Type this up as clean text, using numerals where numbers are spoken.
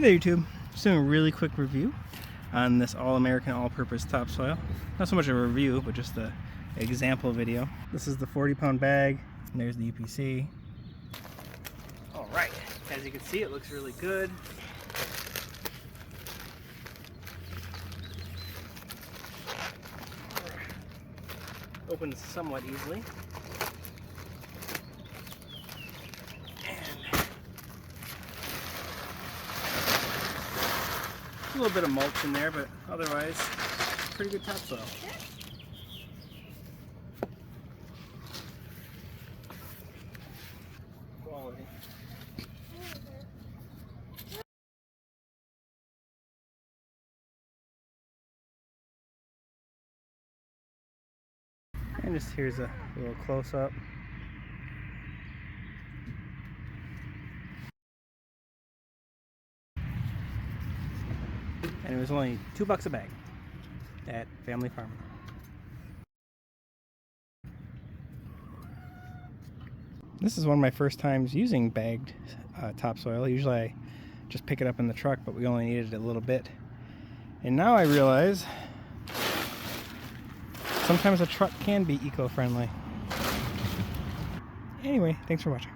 Hey there, YouTube. Just doing a really quick review on this all-American all-purpose topsoil. Not so much a review, but just an example video. This is the 40-pound bag, and there's the UPC. Alright, as you can see, it looks really good. Opens somewhat easily. A little bit of mulch in there, but otherwise, pretty good topsoil. Quality. And just here's a little close-up. And it was only $2 a bag at Family Farm. This is one of my first times using bagged topsoil. Usually I just pick it up in the truck, but we only needed a little bit. And now I realize sometimes a truck can be eco-friendly. Anyway, thanks for watching.